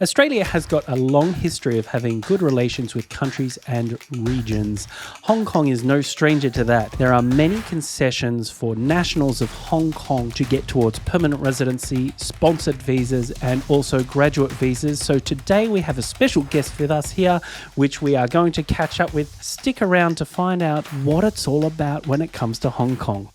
Australia has got a long history of having good relations with countries and regions. Hong Kong is no stranger to that. There are many concessions for nationals of Hong Kong to get towards permanent residency, sponsored visas, and also graduate visas. So today we have a special guest with us here, which we are going to catch up with. Stick around to find out what it's all about when it comes to Hong Kong.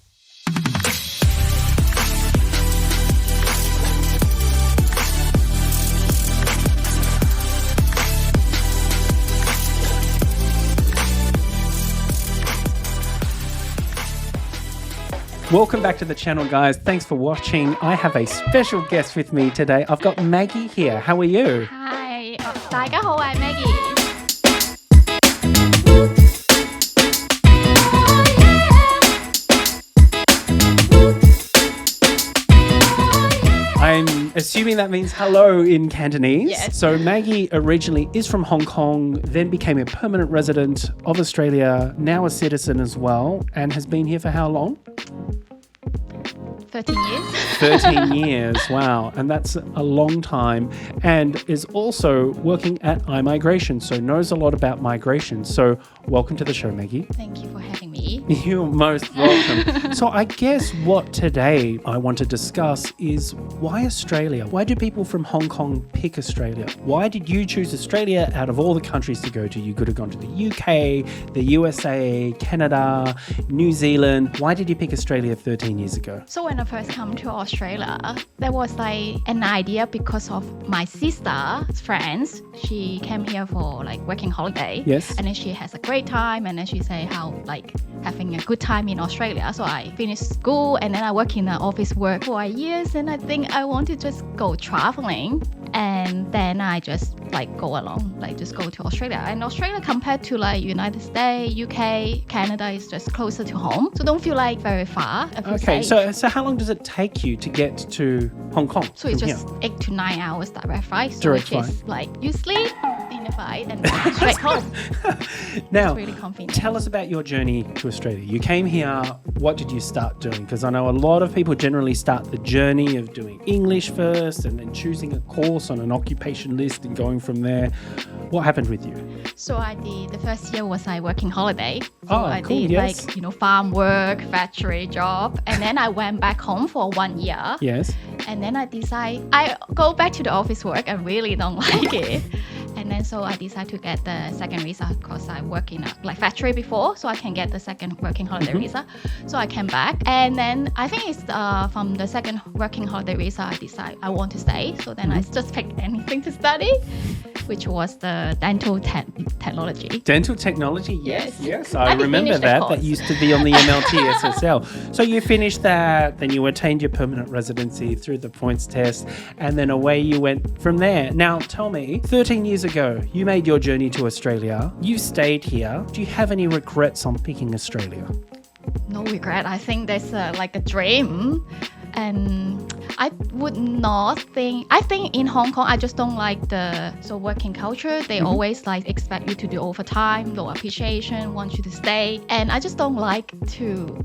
Welcome back to the channel, guys. Thanks for watching. I have a special guest with me today. I've got Maggie here. How are you? Hi, 大家好，我係 Maggie。I'm assuming that means hello in Cantonese. Yes. So Maggie originally is from Hong Kong, then became a permanent resident of Australia, now a citizen as well, and has been here for how long? 13 years. 13 years, wow. And that's a long time. And is also working at iMigration, so knows a lot about migration. So welcome to the show, Maggie. Thank you for having me. You're most welcome. So I guess what today I want to discuss is why Australia? Why do people from Hong Kong pick Australia? Why did you choose Australia out of all the countries to go to? You could have gone to the UK, the USA, Canada, New Zealand. Why did you pick Australia 13 years ago? So when I first come to Australia, there was like an idea because of my sister's friends. She came here for like working holiday. Yes. And then she has a great time, and then she say how like having a good time in Australia. So I finished school and then I work in the office work for years, and I think I want to just go traveling. And then I just like go along, like just go to Australia. And Australia compared to like United States, UK, Canada is just closer to home. So don't feel like very far. I feel Okay, safe. so how long does it take you to get to Hong Kong? So it's from just 8 to 9 hours direct flight. So Direct which is like you sleep in the flight and then straight home. here? Now, It's really convenient. tell us about your journey to Australia. You came here, what did you start doing? Because I know a lot of people generally start the journey of doing English first and then choosing a course on an occupation list and going from there. What happened with you? So I did, the first year was I working holiday. So Oh, I cool, did yes. like, farm work, factory job. And then I went back home for 1 year. Yes. And then I decide, I go back to the office work. I really don't like it. And then so I decided to get the second visa because I work in a like factory before, so I can get the second working holiday visa. So I came back, and then I think it's from the second working holiday visa I decide I want to stay. So then I just picked anything to study, which was the dental technology. Dental technology, yes. I did remember finish the that. course. That used to be on the MLT SSL. So you finished that, then you attained your permanent residency through the points test, and then away you went from there. Now, tell me, 13 years ago, you made your journey to Australia. You've stayed here. Do you have any regrets on picking Australia? No regret. I think that's like a dream. And I would not think, I think in Hong Kong, I just don't like the working culture. They always like expect you to do overtime, no appreciation, want you to stay. And I just don't like to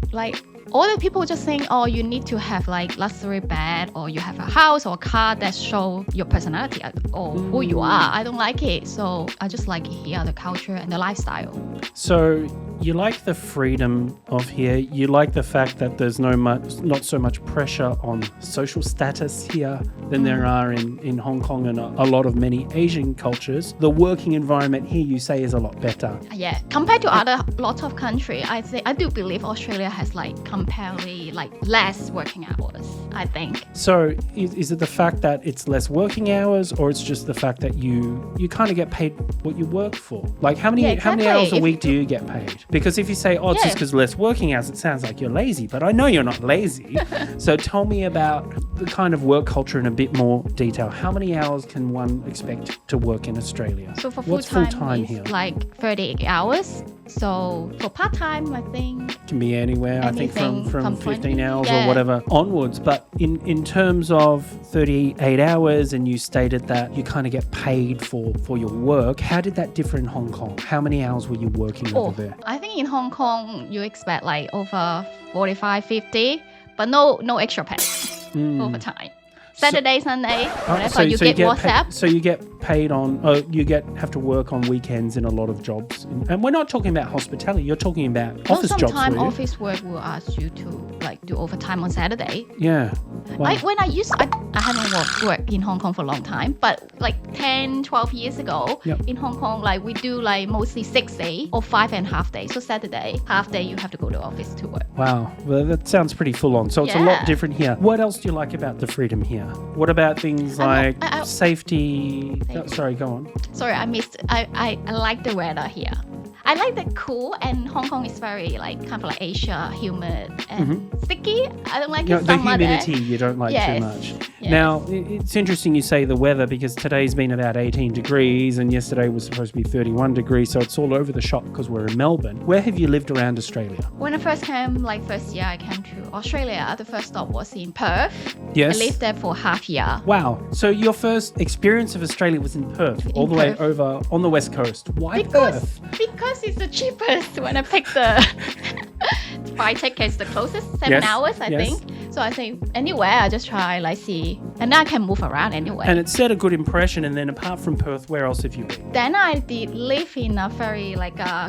all the people just saying, oh, you need to have like luxury bed or you have a house or a car that show your personality or who you are. I don't like it. So I just like here, the culture and the lifestyle. So you like the freedom of here. You like the fact that there's not so much pressure on social status here than there are in Hong Kong and a lot of many Asian cultures. The working environment here, you say, is a lot better. Yeah, compared to other lots of countries, I do believe Australia has like comparatively like less working hours, I think. So is it the fact that it's less working hours, or it's just the fact that you kind of get paid what you work for? Like how many hours a week do you get paid? Because if you say, oh, it's just because less working hours, it sounds like you're lazy, but I know you're not lazy. So tell me about the kind of work culture in a bit more detail. How many hours can one expect to work in Australia? So for What's full-time, here? it's like 38 hours. So for part-time, I think Can be anywhere, I think anything from 20, 15 hours or yeah. whatever onwards. But in terms of 38 hours, and you stated that you kind of get paid for your work, how did that differ in Hong Kong? How many hours were you working over there? I think in Hong Kong, you expect like over 45, 50, but no extra pay overtime. Saturday, Sunday, whatever, you get WhatsApp. So you get paid on, have to work on weekends in a lot of jobs. And we're not talking about hospitality. You're talking about office jobs. Sometimes office work will ask you to like do overtime on Saturday. Yeah. Wow. I haven't worked in Hong Kong for a long time, but like 10, 12 years ago in Hong Kong, like we do like mostly 6 days or 5.5 days. So Saturday, half day, you have to go to office to work. Wow. Well, that sounds pretty full on. So it's a lot different here. What else do you like about the freedom here? What about things like safety? Sorry, go on. Sorry, I like the weather here. I like the cool, and Hong Kong is very like kind of like Asia, humid and sticky. I don't like the humidity you don't like too much. Yes. Now, it's interesting you say the weather because today's been about 18 degrees and yesterday was supposed to be 31 degrees, so it's all over the shop because we're in Melbourne. Where have you lived around Australia? When I first came, like first year I came to Australia, the first stop was in Perth. Yes. I lived there for half year. Wow. So your first experience of Australia was in Perth, all the way over on the west coast. Why Perth? Because it's the cheapest when I picked the flight tickets, the closest 7 hours, I think. So I think anywhere, I just try, like, see. And then I can move around anywhere. And it set a good impression. And then apart from Perth, where else have you been? Then I did live in a very,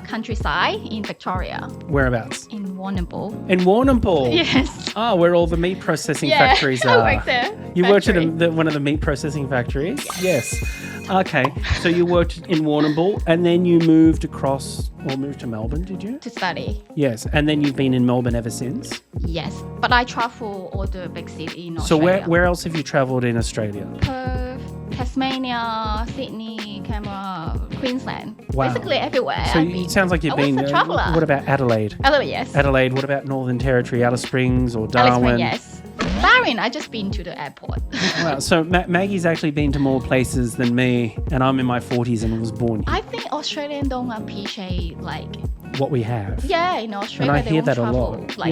countryside in Victoria. Whereabouts? In Warrnambool. In Warrnambool? Yes. Oh, where all the meat processing factories are. I worked there. You worked at one of the meat processing factories? Yes. Okay. So you worked in Warrnambool and then you moved to Melbourne, did you? To study. Yes. And then you've been in Melbourne ever since? Yes. But I travel all the big cities in Australia. So where else have you travelled in Australia? Perth, Tasmania, Sydney, Canberra, Queensland. Wow. Basically everywhere. So it sounds like you've been... I was a traveller. What about Adelaide? Adelaide, yes. Adelaide. What about Northern Territory, Alice Springs or Darwin? Alice Springs, yes. Bahrain, I just been to the airport. Wow. So Maggie's actually been to more places than me, and I'm in my 40s and was born here. I think Australians don't appreciate what we have. Yeah, in Australia, and I hear that travel, a lot.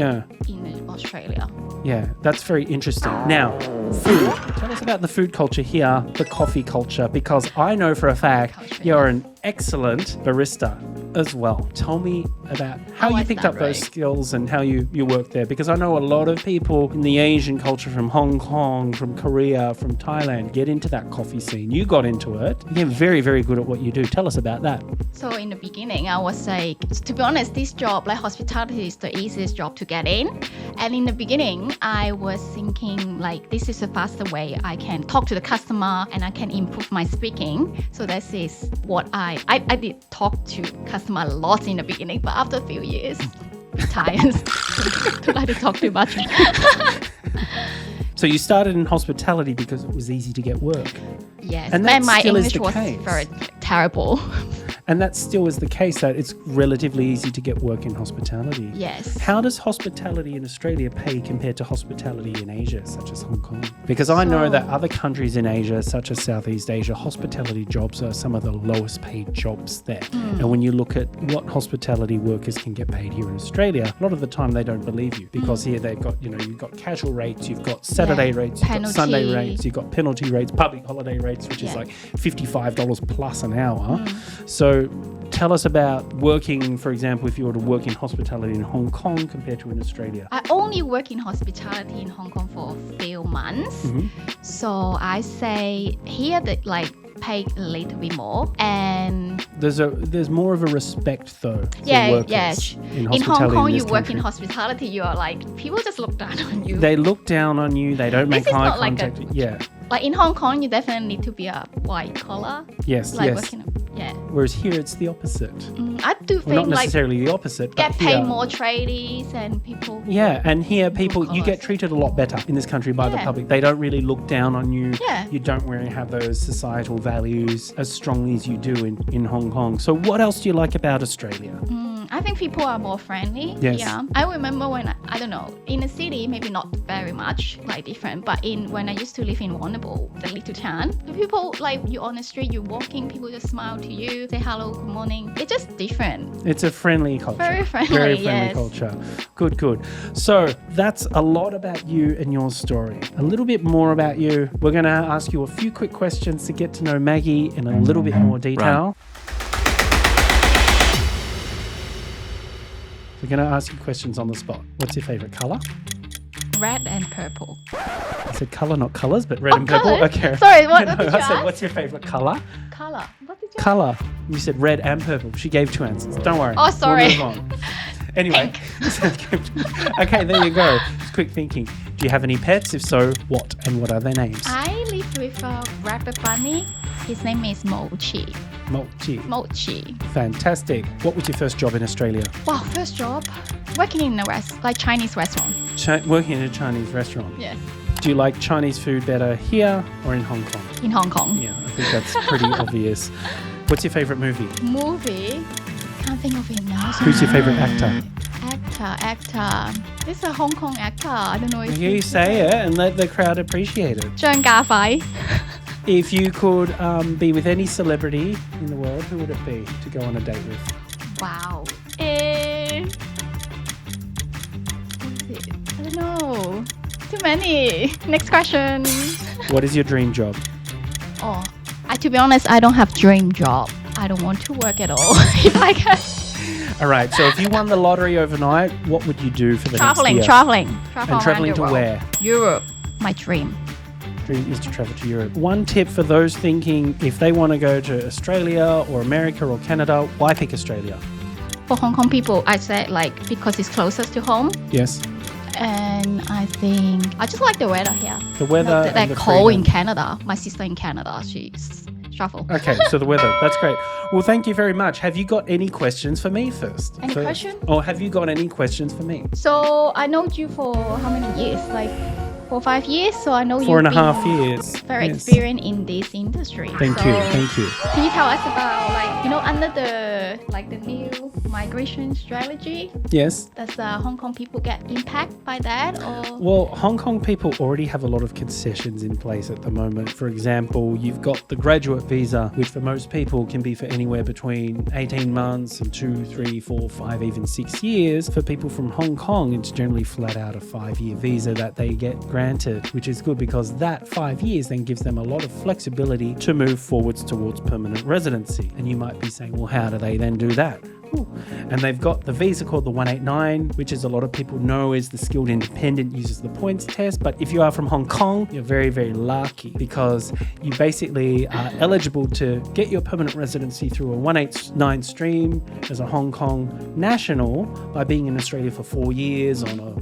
In Australia. Yeah, that's very interesting. Now, food. Tell us about the food culture here, the coffee culture, because I know for a fact you're an excellent barista as well. Tell me about how you picked up those skills and how you work there, because I know a lot of people in the Asian culture from Hong Kong, from Korea, from Thailand get into that coffee scene. You got into it. You're very, very good at what you do. Tell us about that. So in the beginning, I was like, to be honest, this job, like hospitality is the easiest job to get in. And in the beginning, I was thinking like, this is the faster way I can talk to the customer and I can improve my speaking. So this is what I did talk to customer a lot in the beginning, but after a few years, I'm tired. Don't like to talk too much. So you started in hospitality because it was easy to get work. Yes, and my still English is the was case. very terrible. And that still is the case, that it's relatively easy to get work in hospitality. Yes. How does hospitality in Australia pay compared to hospitality in Asia, such as Hong Kong? Because I know that other countries in Asia, such as Southeast Asia, hospitality jobs are some of the lowest paid jobs there. And when you look at what hospitality workers can get paid here in Australia, a lot of the time they don't believe you, because here they've got, you've got casual rates, you've got Saturday rates, you've got Sunday rates, you've got penalty rates, public holiday rates, which is like $55 plus an hour. So tell us about working, for example, if you were to work in hospitality in Hong Kong compared to in Australia. I only work in hospitality in Hong Kong for a few months. So I say here that pay a little bit more, and there's more of a respect though for workers in hospitality. In Hong Kong, you country. work in hospitality, you are people just look down on you. They look down on you. They don't make eye contact. Like in Hong Kong, you definitely need to be a white collar. Yes. Working, Whereas here, it's the opposite. I do think not necessarily the opposite. Get but paid more tradies and people. Yeah, and here you get treated a lot better in this country by the public. They don't really look down on you. Yeah. You don't really have those societal values as strongly as you do in Hong Kong. So what else do you like about Australia? I think people are more friendly. Yes. Yeah. I remember when I don't know, in the city, maybe not very much different, but when I used to live in Warrnambool, the little town, the people you're on the street, you're walking, people just smile to you, say hello, good morning. It's just different. It's a friendly culture. Very friendly. Very friendly culture. Good. So that's a lot about you and your story. A little bit more about you. We're going to ask you a few quick questions to get to know Maggie in a little bit more detail. We're going to ask you questions on the spot. What's your favourite colour? red and purple. I said color, not colors, but red Oh, and purple. colours? Okay. Sorry, what No, did you I said, ask? what's your favorite color? Color. What did you Color. You said red and purple. She gave 2 answers. Don't worry. Oh, sorry. We'll move on. Anyway. Okay, there you go. Just quick thinking. Do you have any pets? If so, what? And what are their names? I live with a rabbit bunny. His name is Mochi. Mochi. Mochi. Fantastic. What was your first job in Australia? Wow, first job working in a Chinese restaurant. Working in a Chinese restaurant. Yes, Do you like Chinese food better here or in Hong Kong? in Hong Kong. Yeah, I think that's pretty obvious. What's your favorite movie? Movie. Can't think of it now. Who's your favorite actor? Actor. This is a Hong Kong actor. I don't know if You say it and let the crowd appreciate it. 張家輝. If you could be with any celebrity in the world, who would it be to go on a date with? Wow. What is it? I don't know. Too many. Next question. What is your dream job? Oh, to be honest, I don't have dream job. I don't want to work at all. If I can. All right, so if you won the lottery overnight, what would you do for the next year? Traveling And traveling around the to world. where? Europe. My dream. Dream is to travel to Europe. One tip for those thinking if they want to go to Australia or America or Canada, why pick Australia? For Hong Kong people, I said because it's closest to home. Yes. And I think I just like the weather here. The weather Not and that the cold in freedom. Canada. My sister in Canada, she's travel. Okay, so the weather. That's great. Well, thank you very much. Have you got any questions for me first? Any First. question? Or have you got any questions for me? So I know you for how many years? 4 or 5 years. So I know you've 4.5 been years. very Yes. experienced in this industry. Thank So you. Thank you. Can you tell us about under the new migration strategy? Yes. Does Hong Kong people get impacted by that or? Well, Hong Kong people already have a lot of concessions in place at the moment. For example, you've got the graduate visa, which for most people can be for anywhere between 18 months and 2, 3, 4, 5, even 6 years. For people from Hong Kong, it's generally flat out a 5-year visa that they get granted, which is good because that 5 years then gives them a lot of flexibility to move forwards towards permanent residency. And you might be saying, well, how do they then do that? And they've got the visa called the 189, which is a lot of people know is the skilled independent, uses the points test. But if you are from Hong Kong, you're very, very lucky because you basically are eligible to get your permanent residency through a 189 stream as a Hong Kong national by being in Australia for 4 years on a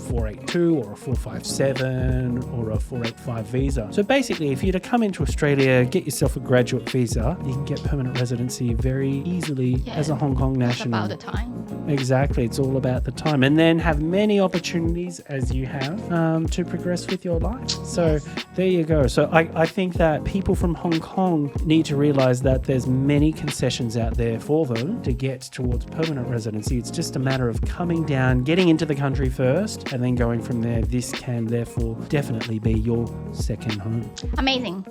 482 or a 457 or a 485 visa. So basically, if you're to come into Australia, get yourself a graduate visa, you can get permanent residency very easily as a Hong Kong It's national. about the time. Exactly, it's all about the time, and then have many opportunities as you have to progress with your life. So there you go. So I think that people from Hong Kong need to realize that there's many concessions out there for them to get towards permanent residency. It's just a matter of coming down, getting into the country first, and then going from there. This can therefore definitely be your second home. Amazing.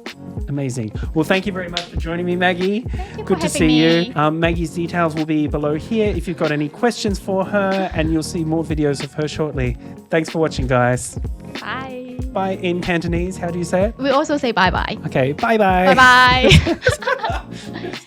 Amazing. Well, thank you very much for joining me, Maggie. Thank you Good for to having see me. you. Maggie's details will be below here if you've got any questions for her, and you'll see more videos of her shortly. Thanks for watching, guys. Bye. Bye in Cantonese. How do you say it? We also say bye bye. Okay, bye-bye. Bye bye.